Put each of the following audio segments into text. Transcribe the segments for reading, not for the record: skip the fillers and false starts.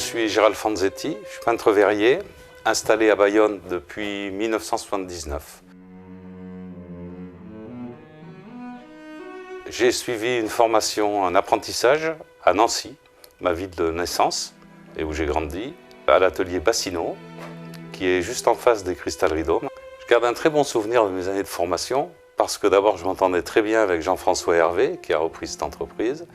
suis Gérald Fanzetti, je suis peintre verrier, installé à Bayonne depuis 1979. J'ai suivi une formation, un apprentissage à Nancy, ma ville de naissance, et où j'ai grandi, à l'atelier Bassino, qui est juste en face des Cristalleries d'Aume. Je garde un très bon souvenir de mes années de formation, parce que d'abord je m'entendais très bien avec Jean-François Hervé, qui a repris cette entreprise,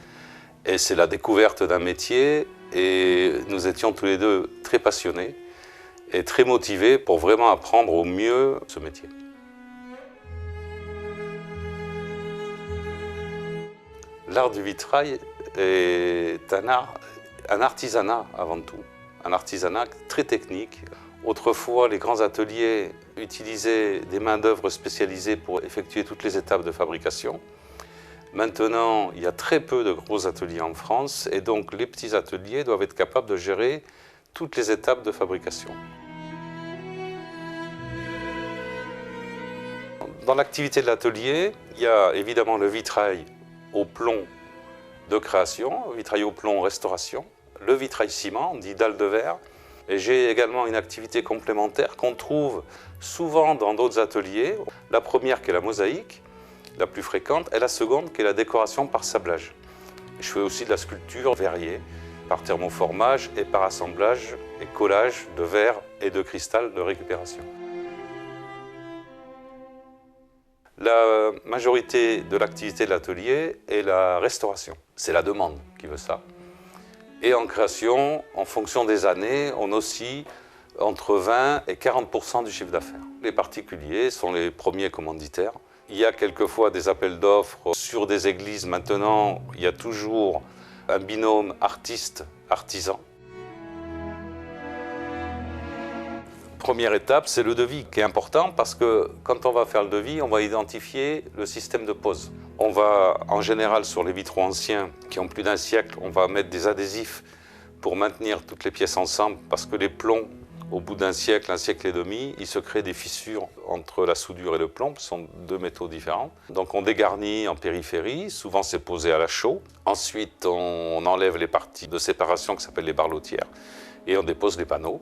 et c'est la découverte d'un métier, et nous étions tous les deux très passionnés et très motivés pour vraiment apprendre au mieux ce métier. L'art du vitrail est un art, un artisanat avant tout, un artisanat très technique. Autrefois, les grands ateliers utilisaient des main-d'œuvre spécialisées pour effectuer toutes les étapes de fabrication. Maintenant, il y a très peu de gros ateliers en France et donc les petits ateliers doivent être capables de gérer toutes les étapes de fabrication. Dans l'activité de l'atelier, il y a évidemment le vitrail au plomb de création, le vitrail au plomb restauration, le vitrail ciment, dit dalle de verre. Et j'ai également une activité complémentaire qu'on trouve souvent dans d'autres ateliers. La première qui est la mosaïque, la plus fréquente, et la seconde qui est la décoration par sablage. Je fais aussi de la sculpture verrier par thermoformage et par assemblage et collage de verre et de cristal de récupération. La majorité de l'activité de l'atelier est la restauration. C'est la demande qui veut ça. Et en création, en fonction des années, on oscille entre 20 et 40% du chiffre d'affaires. Les particuliers sont les premiers commanditaires. Il y a quelquefois des appels d'offres sur des églises. Maintenant, il y a toujours un binôme artiste-artisan. Première étape, c'est le devis qui est important parce que quand on va faire le devis, on va identifier le système de pose. On va, en général, sur les vitraux anciens qui ont plus d'un siècle, on va mettre des adhésifs pour maintenir toutes les pièces ensemble parce que les plombs, au bout d'un siècle, un siècle et demi, il se crée des fissures entre la soudure et le plomb, ce sont deux métaux différents. Donc on dégarnit en périphérie, souvent c'est posé à la chaux. Ensuite, on enlève les parties de séparation qui s'appellent les barlotières et on dépose les panneaux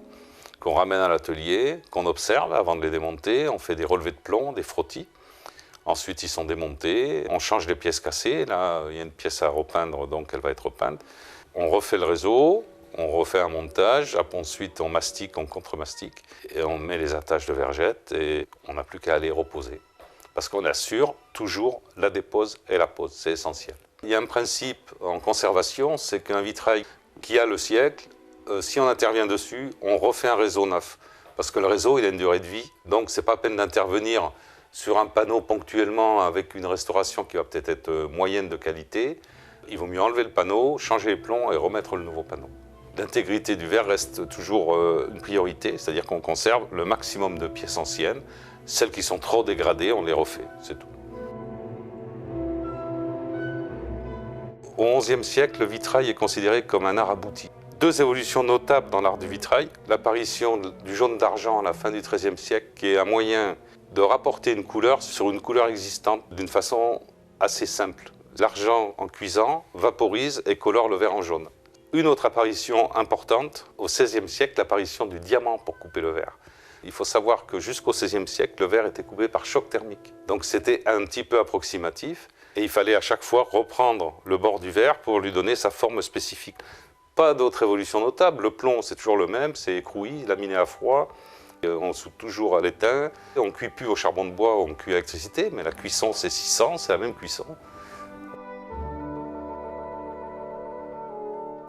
qu'on ramène à l'atelier, qu'on observe avant de les démonter. On fait des relevés de plomb, des frottis. Ensuite, ils sont démontés. On change les pièces cassées. Là, il y a une pièce à repeindre, donc elle va être repeinte. On refait le réseau, on refait un montage. Ensuite, on mastique, on contre-mastique. Et on met les attaches de vergettes et on n'a plus qu'à aller reposer. Parce qu'on assure toujours la dépose et la pose. C'est essentiel. Il y a un principe en conservation, c'est qu'un vitrail qui a le siècle, si on intervient dessus, on refait un réseau neuf. Parce que le réseau, il a une durée de vie. Donc, ce n'est pas la peine d'intervenir sur un panneau ponctuellement avec une restauration qui va peut-être être moyenne de qualité. Il vaut mieux enlever le panneau, changer les plombs et remettre le nouveau panneau. L'intégrité du verre reste toujours une priorité, c'est-à-dire qu'on conserve le maximum de pièces anciennes. Celles qui sont trop dégradées, on les refait, c'est tout. Au XIe siècle, le vitrail est considéré comme un art abouti. Deux évolutions notables dans l'art du vitrail. L'apparition du jaune d'argent à la fin du XIIIe siècle, qui est un moyen de rapporter une couleur sur une couleur existante d'une façon assez simple. L'argent, en cuisant, vaporise et colore le verre en jaune. Une autre apparition importante, au XVIe siècle, l'apparition du diamant pour couper le verre. Il faut savoir que jusqu'au XVIe siècle, le verre était coupé par choc thermique. Donc c'était un petit peu approximatif et il fallait à chaque fois reprendre le bord du verre pour lui donner sa forme spécifique. Pas d'autre évolution notable. Le plomb, c'est toujours le même, c'est écroué, laminé à froid. On soude toujours à l'étain. On ne cuit plus au charbon de bois, on cuit à l'électricité, mais la cuisson, c'est 600, c'est la même cuisson.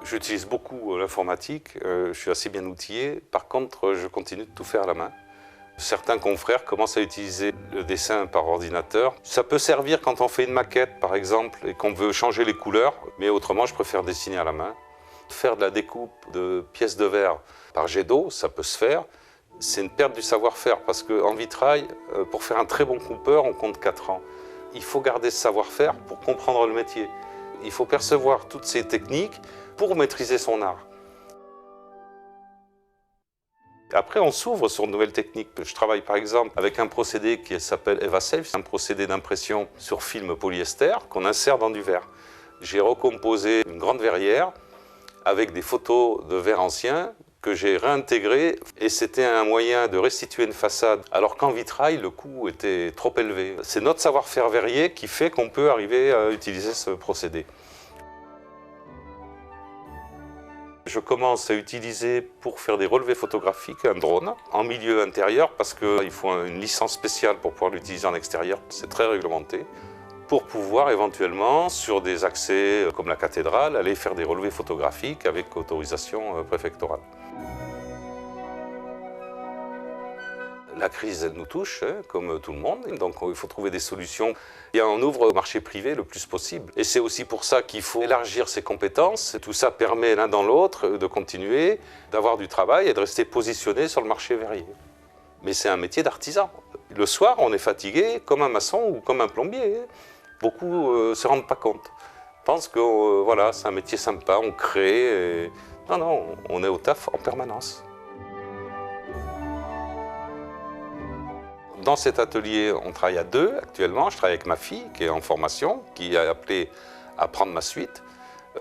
J'utilise beaucoup l'informatique, je suis assez bien outillé. Par contre, je continue de tout faire à la main. Certains confrères commencent à utiliser le dessin par ordinateur. Ça peut servir quand on fait une maquette, par exemple, et qu'on veut changer les couleurs, mais autrement, je préfère dessiner à la main. Faire de la découpe de pièces de verre par jet d'eau, ça peut se faire. C'est une perte du savoir-faire parce qu'en vitrail, pour faire un très bon coupeur, on compte 4 ans. Il faut garder ce savoir-faire pour comprendre le métier. Il faut percevoir toutes ces techniques pour maîtriser son art. Après, on s'ouvre sur de nouvelles techniques. Je travaille par exemple avec un procédé qui s'appelle EvaSafe, c'est un procédé d'impression sur film polyester qu'on insère dans du verre. J'ai recomposé une grande verrière avec des photos de verre ancien que j'ai réintégré, et c'était un moyen de restituer une façade, alors qu'en vitrail, le coût était trop élevé. C'est notre savoir-faire verrier qui fait qu'on peut arriver à utiliser ce procédé. Je commence à utiliser pour faire des relevés photographiques un drone en milieu intérieur parce qu'il faut une licence spéciale pour pouvoir l'utiliser en extérieur, c'est très réglementé, pour pouvoir éventuellement, sur des accès comme la cathédrale, aller faire des relevés photographiques avec autorisation préfectorale. La crise, elle nous touche, hein, comme tout le monde, donc il faut trouver des solutions. Et on ouvre au marché privé le plus possible. Et c'est aussi pour ça qu'il faut élargir ses compétences. Tout ça permet l'un dans l'autre de continuer, d'avoir du travail et de rester positionné sur le marché verrier. Mais c'est un métier d'artisan. Le soir, on est fatigué comme un maçon ou comme un plombier. Beaucoup ne se rendent pas compte. Pensent que voilà, c'est un métier sympa, on crée. Et... Non, non, on est au taf en permanence. Dans cet atelier, on travaille à deux actuellement. Je travaille avec ma fille qui est en formation, qui a appelé à prendre ma suite.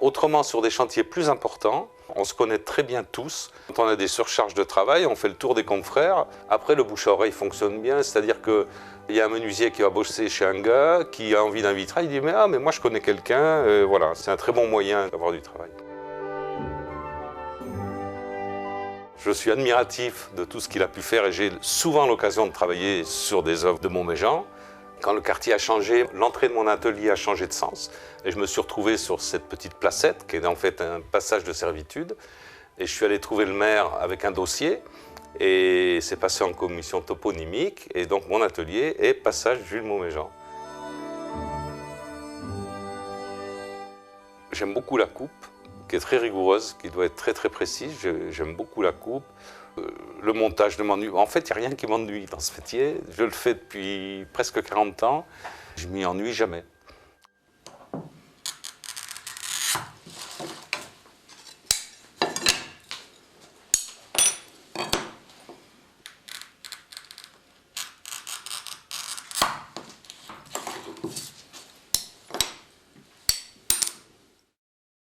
Autrement, sur des chantiers plus importants, on se connaît très bien tous. Quand on a des surcharges de travail, on fait le tour des confrères. Après, le bouche à oreille fonctionne bien, c'est-à-dire qu'il y a un menuisier qui va bosser chez un gars, qui a envie d'un vitrail, il dit « mais moi je connais quelqu'un ». Voilà, c'est un très bon moyen d'avoir du travail. Je suis admiratif de tout ce qu'il a pu faire et j'ai souvent l'occasion de travailler sur des œuvres de Montméjean. Quand le quartier a changé, l'entrée de mon atelier a changé de sens et je me suis retrouvé sur cette petite placette qui est en fait un passage de servitude. Et je suis allé trouver le maire avec un dossier et c'est passé en commission toponymique et donc mon atelier est passage Jules Montméjean. J'aime beaucoup la coupe, qui est très rigoureuse, qui doit être très très précise. J'aime beaucoup la coupe. Le montage ne m'ennuie. En fait, il n'y a rien qui m'ennuie dans ce métier. Je le fais depuis presque 40 ans. Je m'y ennuie jamais.